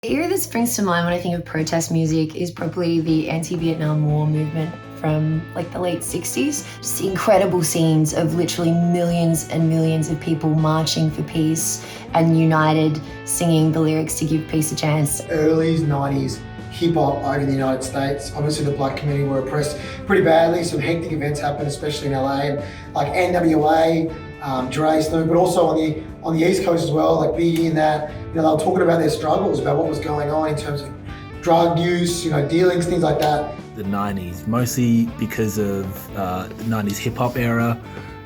The era that springs to mind when I think of protest music is probably the anti-Vietnam War movement from like the late 60s. Just incredible scenes of literally millions and millions of people marching for peace and united, singing the lyrics to give peace a chance. Early 90s hip-hop over in the United States. Obviously the black community were oppressed pretty badly. Some hectic events happened, especially in LA, and like NWA, Dre, Snoop, but also on the East Coast as well, like Biggie and that. You know, they were talking about their struggles, about what was going on in terms of drug use, you know, dealings, things like that. The 90s, mostly because of the 90s hip-hop era,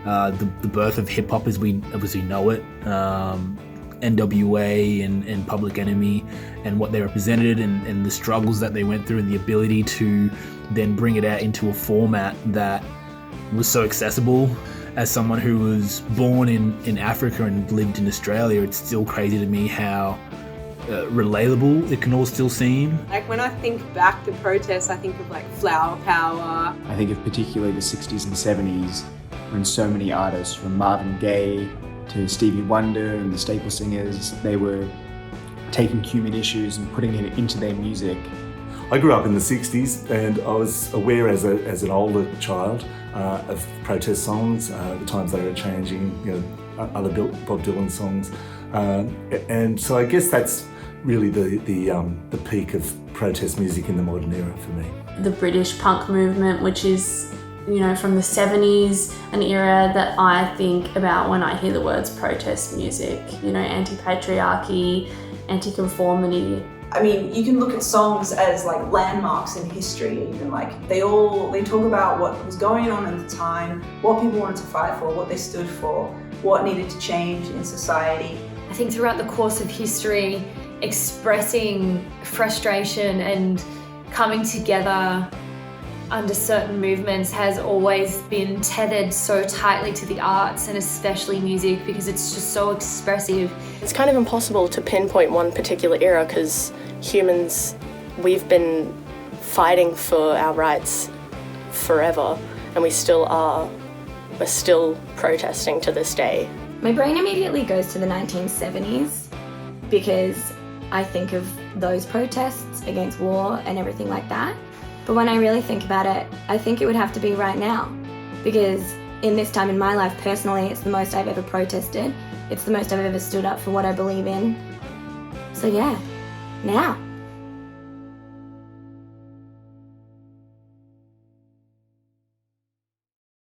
the birth of hip-hop as we know it, NWA and Public Enemy and what they represented and the struggles that they went through and the ability to then bring it out into a format that was so accessible. As someone who was born in Africa and lived in Australia, it's still crazy to me how relatable it can all still seem. Like when I think back to protests, I think of like flower power. I think of particularly the 60s and 70s when so many artists, from Marvin Gaye to Stevie Wonder and the Staple Singers, they were taking human issues and putting it into their music. I grew up in the 60s and I was aware as an older child of protest songs, the times they were changing, you know, other Bob Dylan songs. And so I guess that's really the peak of protest music in the modern era for me. The British punk movement, which is, you know, from the 70s, an era that I think about when I hear the words protest music, you know, anti-patriarchy, anti-conformity. I mean, you can look at songs as like landmarks in history, even like they talk about what was going on at the time, what people wanted to fight for, what they stood for, what needed to change in society. I think throughout the course of history, expressing frustration and coming together under certain movements has always been tethered so tightly to the arts and especially music because it's just so expressive. It's kind of impossible to pinpoint one particular era because humans, we've been fighting for our rights forever and we still are. We're still protesting to this day. My brain immediately goes to the 1970s because I think of those protests against war and everything like that. But when I really think about it, I think it would have to be right now. Because in this time in my life, personally, it's the most I've ever protested. It's the most I've ever stood up for what I believe in. So yeah, now.